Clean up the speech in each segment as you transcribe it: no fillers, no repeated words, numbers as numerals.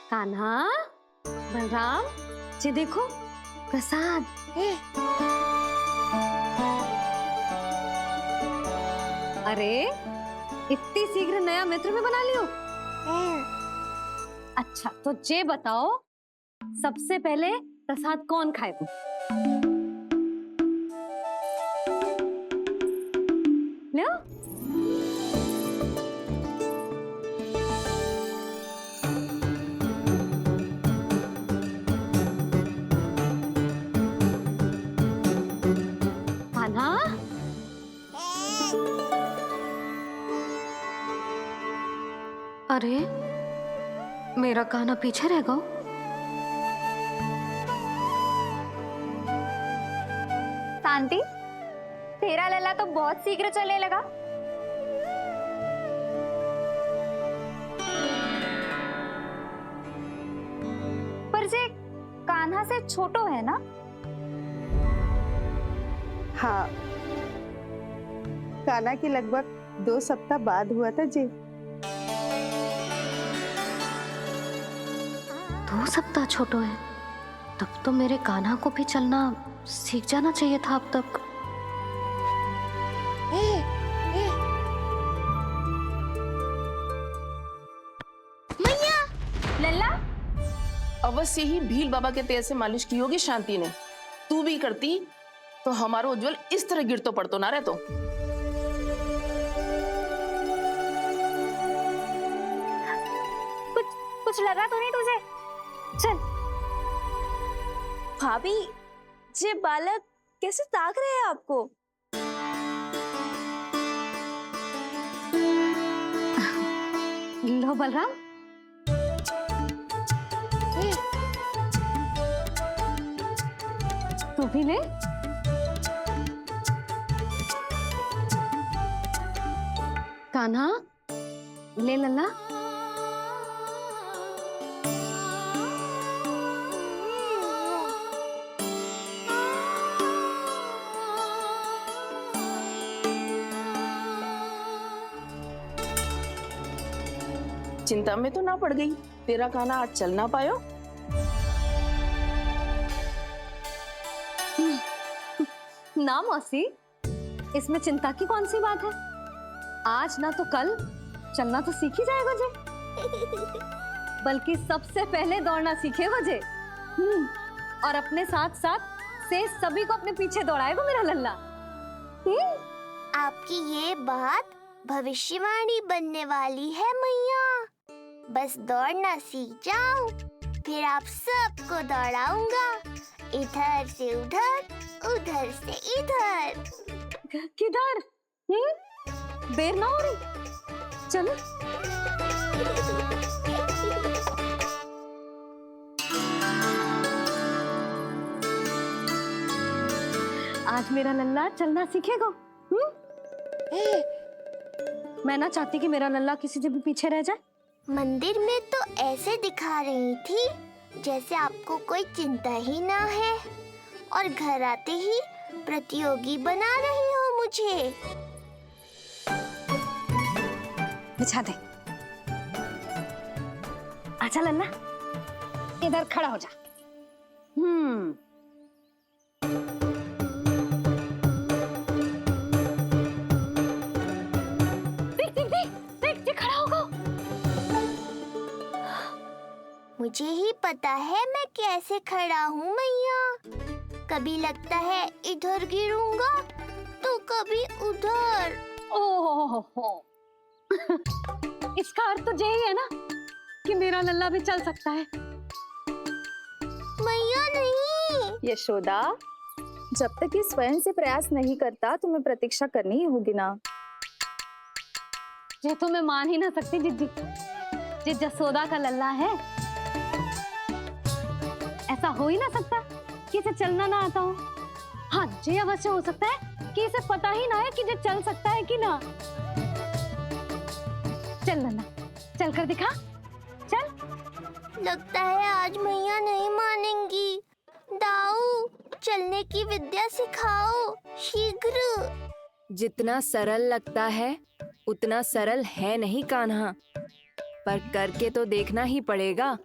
कान्हा, बलराम, ये देखो प्रसाद। अरे इतनी शीघ्र नया मित्र भी बना लियो। अच्छा तो ये बताओ, सबसे पहले प्रसाद कौन खाएगा? लो। कान्हा, अरे मेरा कान्हा पीछे रह गया। शांति, तेरा लल्ला तो बहुत शीघ्र चलने लगा। पर जे कान्हा से छोटो है ना? हाँ, कान्हा की लगभग 2 सप्ताह बाद हुआ था जी। 2 सप्ताह छोटो है, तब तो मेरे कान्हा को भी चलना सीख जाना चाहिए था अब तक। लल्ला, अवश्य ही भील बाबा के तेल से मालिश की होगी शांति ने। तू भी करती तो हमारा उज्जवल इस तरह गिर तो पड़तो ना रहतो। कुछ लगा तो नहीं तुझे? चल। भाभी, ये बालक कैसे ताक रहे हैं आपको? लो बलराम, तू भी ले। कान्हा, ले लल्ला। चिंता में तो ना पड़ गई, तेरा कान्हा आज चल ना पायो। ना मौसी, इसमें चिंता की कौन सी बात है? आज ना तो कल चलना तो सीख ही जाएगा जे। बल्कि सबसे पहले दौड़ना सीखेगा जे। और अपने साथ साथ से सभी को अपने पीछे दौड़ाएगा मेरा लल्ला। आपकी ये बात भविष्यवाणी बनने वाली है मैया। बस दौड़ना सीख जाऊं, फिर आप सबको दौड़ाऊंगा, इधर से उधर, उधर से इधर। किधर? देर ना हो रही, चलो। आज मेरा लल्ला चलना सीखेगा। मैं ना चाहती कि मेरा लल्ला किसी से भी पीछे रह जाए। मंदिर में तो ऐसे दिखा रही थी जैसे आपको कोई चिंता ही ना है, और घर आते ही प्रतियोगी बना रही हो मुझे। बिछा दे। अच्छा लल्ला, इधर खड़ा हो जा। देख खड़ा होगा। मुझे ही पता है मैं कैसे खड़ा हूँ मैया। कभी लगता है इधर गिरूंगा तो कभी उधर। ओह, इसका अर्थ तो यही है ना कि मेरा लल्ला भी चल सकता है। मैया नहीं। यशोदा, जब तक ये स्वयं से प्रयास नहीं करता तुम्हें प्रतीक्षा करनी ही होगी ना। ये तो मैं मान ही ना सकती जिद्दी, ये जसोदा का लल्ला है। ऐसा हो ही ना सकता कि इसे चलना ना आता हो। हाँ, ये अवश्य हो सकता है कि इसे पता ही ना है कि ये चल सकता है कि ना। चल लल्ला, चल कर दिखा, चल। लगता है आज मैया नहीं मानेंगी। दाऊ, चलने की विद्या सिखाओ शीघ्र। जितना सरल लगता है उतना सरल है नहीं कान्हा, पर करके तो देखना ही पड़ेगा।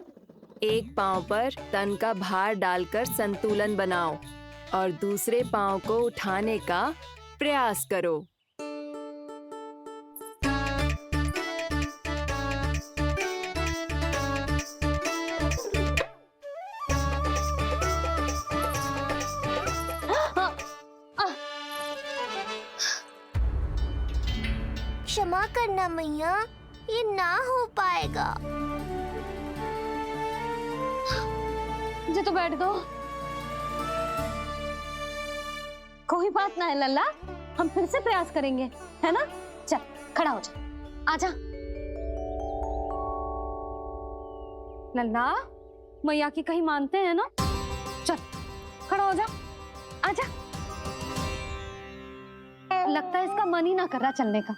एक पांव पर तन का भार डालकर संतुलन बनाओ और दूसरे पांव को उठाने का प्रयास करो। क्षमा करना मैया, ये ना हो पाएगा। जी तो बैठ दो। कोई बात ना है लल्ला, हम फिर से प्रयास करेंगे, है ना? चल खड़ा हो जा, आजा। लल्ला, मैया की कहीं मानते हैं ना? चल खड़ा हो जा, आजा। लगता है इसका मन ही ना कर रहा चलने का।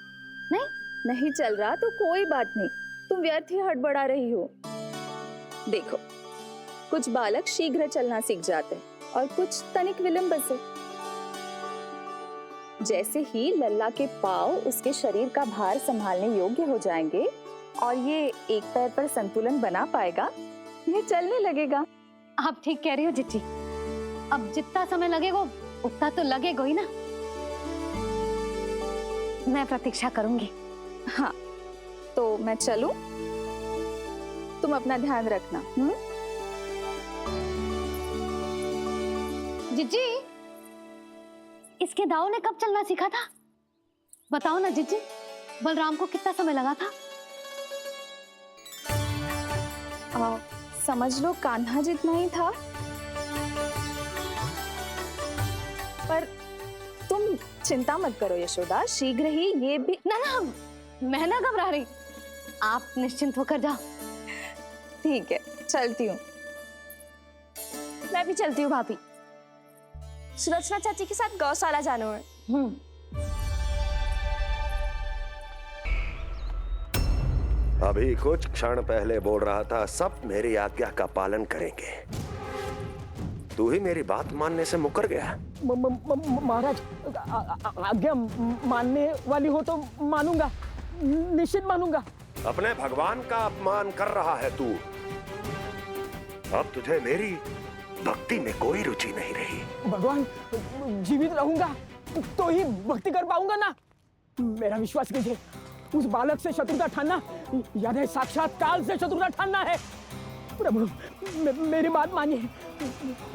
नहीं चल रहा तो कोई बात नहीं, तुम व्यर्थ ही हड़बड़ा रही हो। देखो, कुछ बालक शीघ्र चलना सीख जाते हैं और कुछ तनिक विलंब से। जैसे ही लल्ला के पांव उसके शरीर का भार संभालने योग्य हो जाएंगे और ये एक पैर पर संतुलन बना पाएगा, ये चलने लगेगा। आप ठीक कह रही हो जिज्जी। अब जितना समय लगेगा उतना तो लगेगा ही ना। मैं प्रतीक्षा करूंगी। हाँ, तो मैं चलूं? तुम अपना ध्यान रखना। जिज्जी, इसके दाऊ ने कब चलना सीखा था? बताओ ना जिज्जी, बलराम को कितना समय लगा था? समझ लो कान्हा जितना ही था। पर तुम चिंता मत करो यशोदा, शीघ्र ही ये भी। ना, मैं ना घबरा रही, आप निश्चिंत होकर जाओ। ठीक है, चलती हूँ। मैं भी चलती हूँ भाभी, सुलोचना चाची के साथ गौशाला जाना है। अभी कुछ क्षण पहले बोल रहा था सब मेरी आज्ञा का पालन करेंगे, तू ही मेरी बात मानने से मुकर गया। महाराज, आज्ञा मानने वाली हो तो मानूंगा, निश्चित मानूंगा। अपने भगवान का अपमान कर रहा है तू। अब तुझे मेरी भक्ति में कोई रुचि नहीं रही। भगवान, जीवित रहूंगा तो ही भक्ति कर पाऊंगा ना। मेरा विश्वास कीजिए, उस बालक से शत्रुता ठानना याद है, साक्षात काल से शत्रुता ठानना है। प्रभु, मेरी बात मानिए,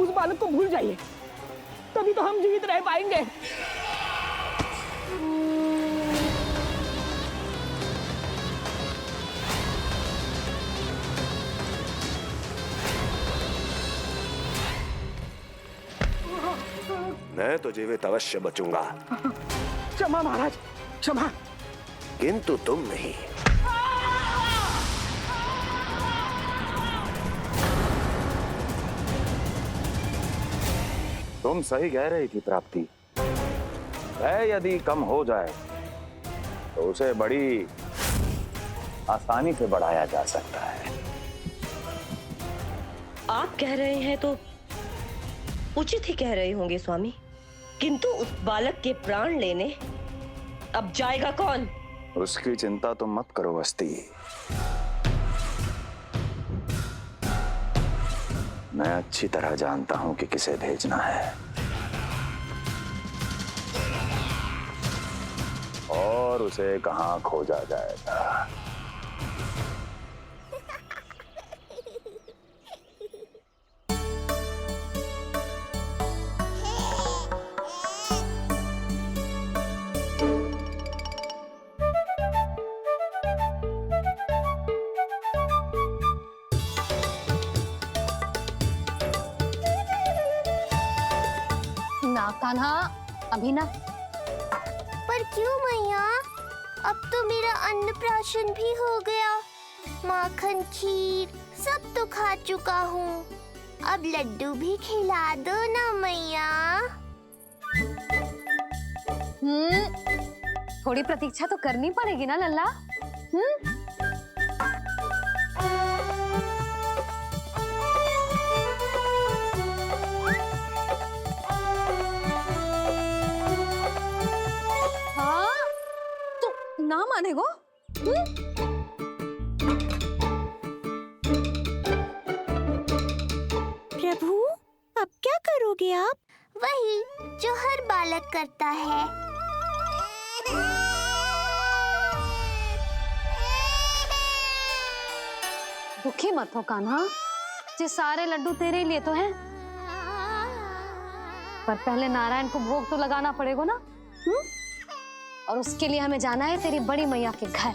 उस बालक को भूल जाइए, तभी तो हम जीवित रह पाएंगे। मैं तो जीवित अवश्य बचूंगा। क्षमा महाराज, क्षमा। किंतु तुम नहीं। तुम सही कह रही थी प्राप्ति। है यदि कम हो जाए तो उसे बड़ी आसानी से बढ़ाया जा सकता है। आप कह रहे हैं तो उचित ही कह रहे होंगे स्वामी, किंतु उस बालक के प्राण लेने अब जाएगा कौन? उसकी चिंता तुम मत करो वस्ती, मैं अच्छी तरह जानता हूं कि किसे भेजना है और उसे कहां खोजा जाएगा। कान्हा, अभी ना। पर क्यों मैया? अब तो मेरा अन्नप्राशन भी हो गया, माखन खीर सब तो खा चुका हूँ। अब लड्डू भी खिला दो ना मैया। थोड़ी प्रतीक्षा तो करनी पड़ेगी ना लल्ला। ना माने गो? करोगे आप? वही जो हर बालक करता है। दुखी मत हो कान्हा, ये सारे लड्डू तेरे लिए तो हैं। पर पहले नारायण को भोग तो लगाना पड़ेगा ना। और उसके लिए हमें जाना है तेरी बड़ी मैया के घर।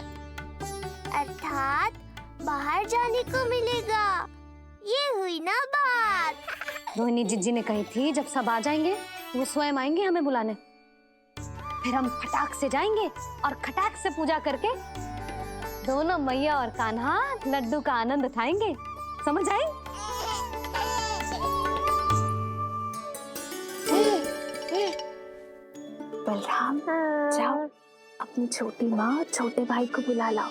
अर्थात बाहर जाने को मिलेगा, ये हुई ना बात। रोहिणी जिज्जी ने कही थी जब सब आ जाएंगे वो स्वयं आएंगे हमें बुलाने। फिर हम फटाक से जाएंगे और खटाक से पूजा करके दोनों मैया और कान्हा लड्डू का आनंद उठाएंगे। समझ आई? बलराम, जाओ अपनी छोटी माँ और छोटे भाई को बुला लाओ।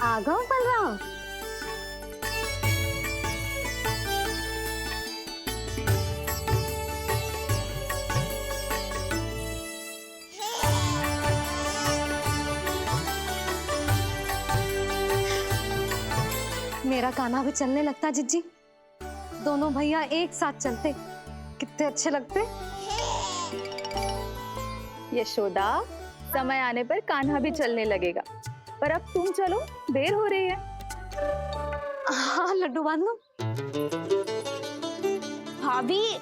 आ गओ बलराम। मेरा कान्हा भी चलने लगता जिज्जी। दोनों भैया एक साथ चलते कितने अच्छे लगते। यशोदा, समय आने पर कान्हा भी चलने लगेगा, पर अब तुम चलो, देर हो रही है। हाँ, लड्डू बांध लो। भाभी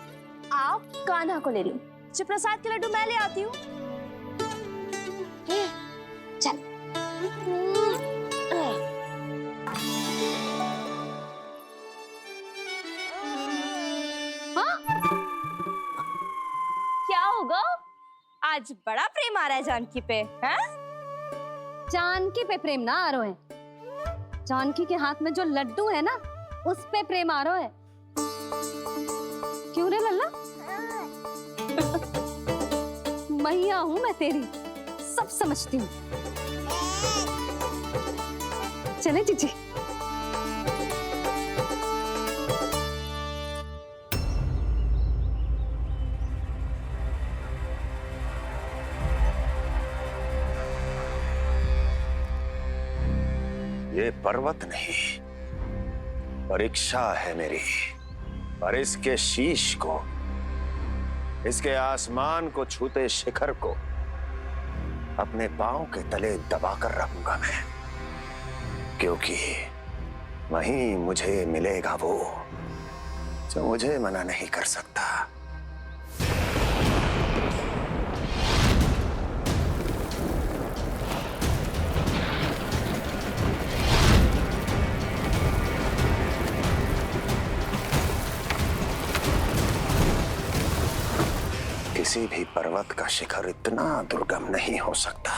आप कान्हा को ले लो, शिवप्रसाद के लड्डू मैं ले आती हूँ। चल। क्या होगा? आज बड़ा प्रेम आ रहा है जानकी पे, हैं? जानकी पे प्रेम ना आ रहा है, जानकी के हाथ में जो लड्डू है ना उस पे प्रेम आ रहा है। क्यों रे लल्ला? मैया हूं मैं तेरी, सब समझती हूँ। चले जीजी। ये पर्वत नहीं, परीक्षा है मेरी। और इसके शीश को, इसके आसमान को छूते शिखर को अपने पांव के तले दबाकर रखूंगा मैं, क्योंकि वहीं मुझे मिलेगा वो जो मुझे मना नहीं कर सकता। किसी भी पर्वत का शिखर इतना दुर्गम नहीं हो सकता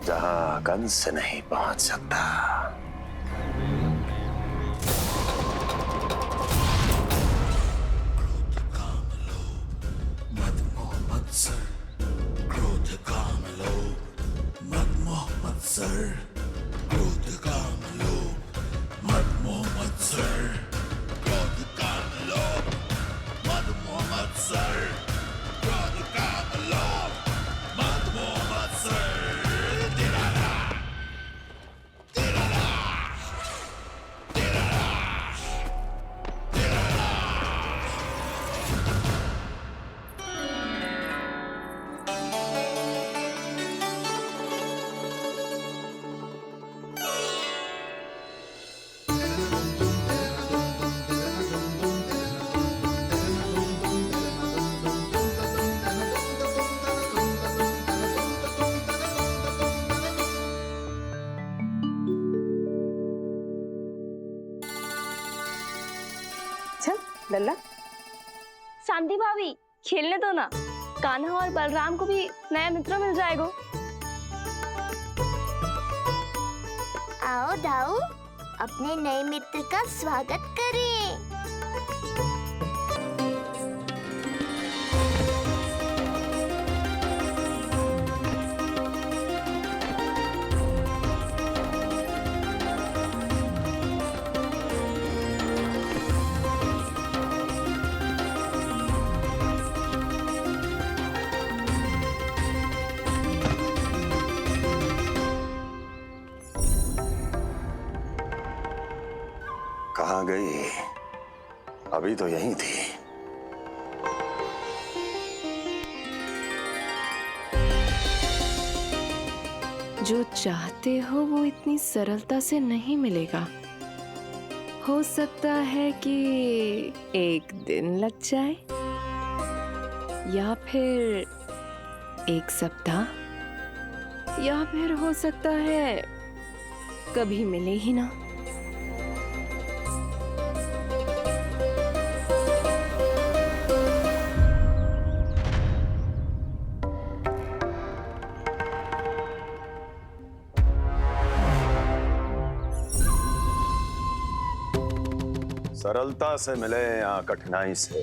जहां कंस नहीं पहुंच सकता। लल्ला, शांति भाभी खेलने दो ना, कान्हा और बलराम को भी नया मित्र मिल जाएगा। आओ दाऊ, अपने नए मित्र का स्वागत करें। कहाँ गई? अभी तो यहीं थी। जो चाहते हो वो इतनी सरलता से नहीं मिलेगा। हो सकता है कि एक दिन लग जाए या फिर एक सप्ताह, या फिर हो सकता है कभी मिले ही ना। सरलता से मिले या कठिनाई से,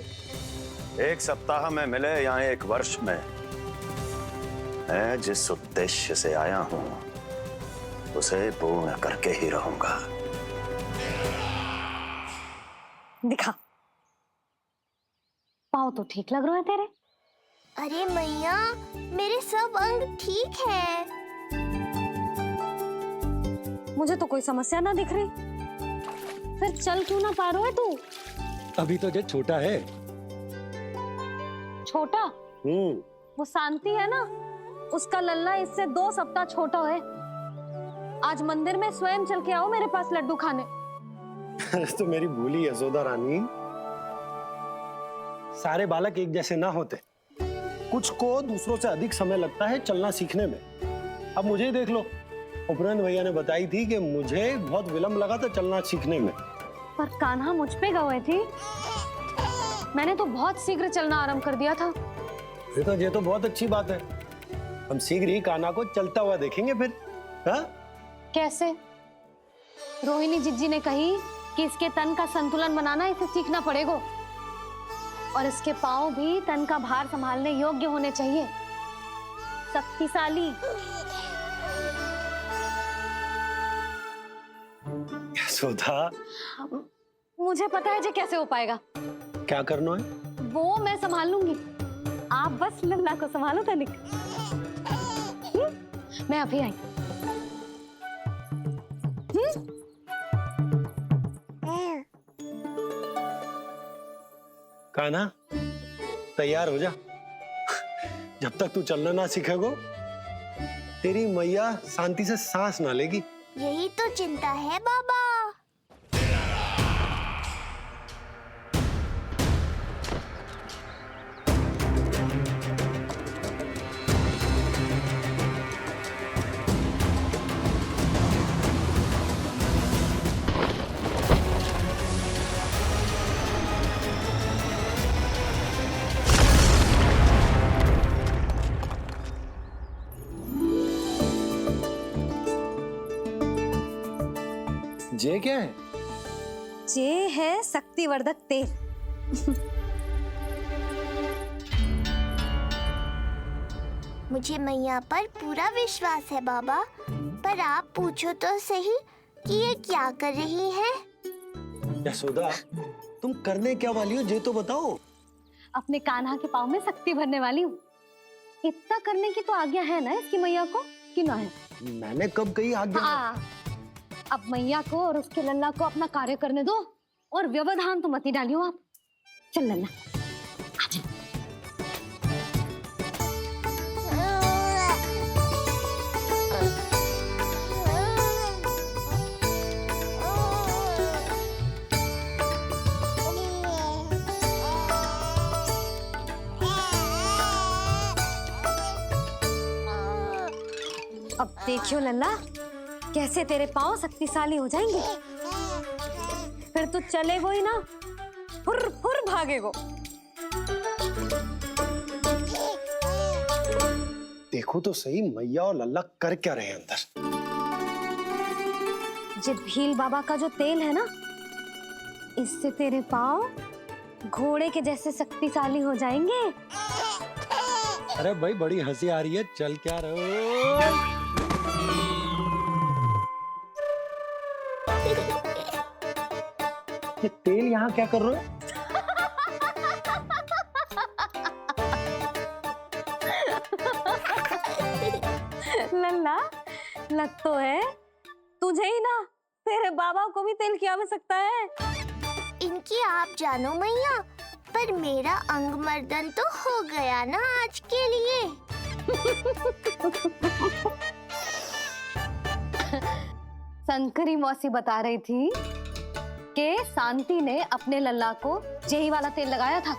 एक सप्ताह में मिले या एक वर्ष में, मैं जिस उद्देश्य से आया हूं उसे पूर्ण करके ही रहूंगा। दिखा, पाँव तो ठीक लग रहे हैं तेरे। अरे मैया, मेरे सब अंग ठीक है। मुझे तो कोई समस्या ना दिख रही। फिर चल क्यों ना पा रहा है तू? अभी तो जो छोटा है। छोटा? वो शांति है ना, उसका लल्ला इससे 2 सप्ताह छोटा है। आज मंदिर में स्वयं चल के आओ मेरे पास लड्डू खाने। तो मेरी भूली यशोदा रानी, सारे बालक एक जैसे ना होते। कुछ को दूसरों से अधिक समय लगता है चलना सीखने में। अब मुझे ही देख लो, उपरांत भैया ने बताई थी कि मुझे बहुत विलंब लगा था चलना सीखने में। पर कान्हा मुझ पे गए थी, मैंने तो बहुत शीघ्र चलना आरंभ कर दिया था। ये तो बहुत अच्छी बात है। हम शीघ्र ही कान्हा को चलता हुआ देखेंगे फिर। हाँ? कैसे? रोहिणी जिज्जी ने कही कि इसके तन का संतुलन बनाना इसे सीखना पड़ेगा, और इसके पांव भी तन का भार संभालने योग्य होने चाहिए, शक्तिशाली। यशोदा, मुझे पता है जी कैसे हो पाएगा। क्या करना है? वो मैं संभाल लूंगी, आप बस लल्ला को संभालो तनिक। मैं अभी आई। कान्हा, तैयार हो जा। जब तक तू चलना ना सीखेगो, तेरी मैया शांति से सांस ना लेगी। यही तो चिंता है बाबा। जे क्या है? जे है शक्तिवर्धक तेल। मुझे मैया पर पूरा विश्वास है बाबा, पर आप पूछो तो सही कि ये क्या कर रही हैं? यशोदा, तुम करने क्या वाली हो, ये तो बताओ। अपने कान्हा के पाँव में शक्ति भरने वाली हूँ। इतना करने की तो आज्ञा है ना इसकी मैया को, कि ना है? मैंने कब कही आज्ञा? हाँ, अब मैया को और उसके लल्ला को अपना कार्य करने दो, और व्यवधान तो मत ही डालियो आप। चल लल्ला, आजा। अब देखियो लल्ला, कैसे तेरे पांव शक्तिशाली हो जाएंगे। फिर तू चलेगो ही ना, फुर फुर भागेगो। देखो तो सही, मैया और लल्ला कर क्या रहे हैं अंदर। ये भील बाबा का जो तेल है ना, इससे तेरे पांव घोड़े के जैसे शक्तिशाली हो जाएंगे। अरे भाई, बड़ी हंसी आ रही है, चल क्या रहो। ये तेल यहाँ क्या कर रहे हो? लल्ला, लग तो है तुझे ही ना तेरे बाबा को भी तेल की आवश्यकता है। इनकी आप जानो मैया, पर मेरा अंग मर्दन तो हो गया ना आज के लिए। शंकरी मौसी बता रही थी कि शांति ने अपने लल्ला को यही वाला तेल लगाया था,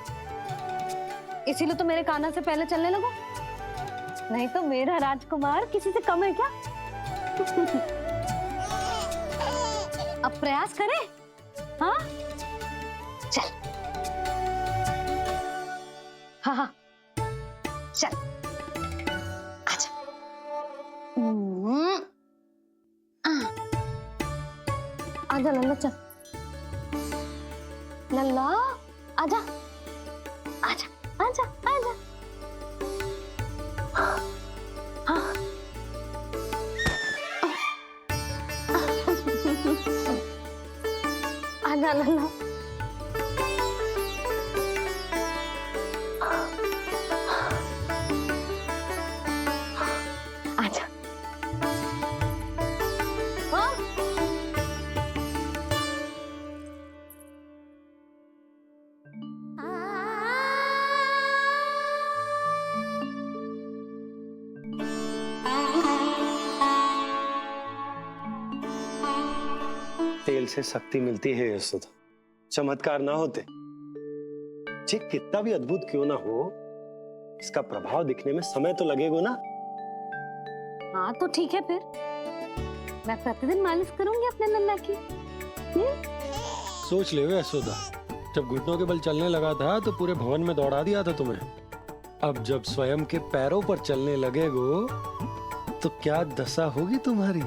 इसीलिए तो मेरे कान्हा से पहले चलने लगो, नहीं तो मेरा राजकुमार किसी से कम है क्या? अब प्रयास करें, हाँ? चल, हाँ हाँ, चल, आजा। आजा लल्ला, चल लल्ला, आजा आजा आजा आजा। हाँ। आजा लल्ला। आजा। हाँ? तेल से शक्ति मिलती है यशोदा, चमत्कार ना होते, ये कितना भी अद्भुत क्यों ना हो, इसका प्रभाव दिखने में समय तो लगेगा ना। हाँ तो ठीक है, फिर मैं प्रतिदिन मालिश करूंगी अपने लल्ला की। सोच ले यशोदा, जब घुटनों के बल चलने लगा था तो पूरे भवन में दौड़ा दिया था तुम्हें, अब जब स्वयं के पैरों पर चलने लगेगो तो क्या दशा होगी तुम्हारी।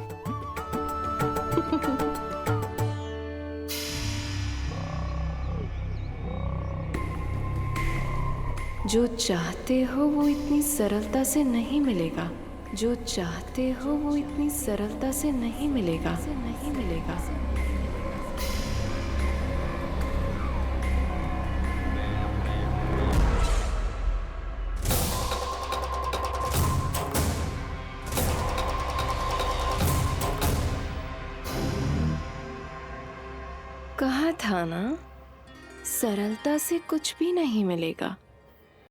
जो चाहते हो वो इतनी सरलता से नहीं मिलेगा, जो चाहते हो वो इतनी सरलता से नहीं मिलेगा, नहीं मिलेगा। कहा था ना, सरलता से कुछ भी नहीं मिलेगा।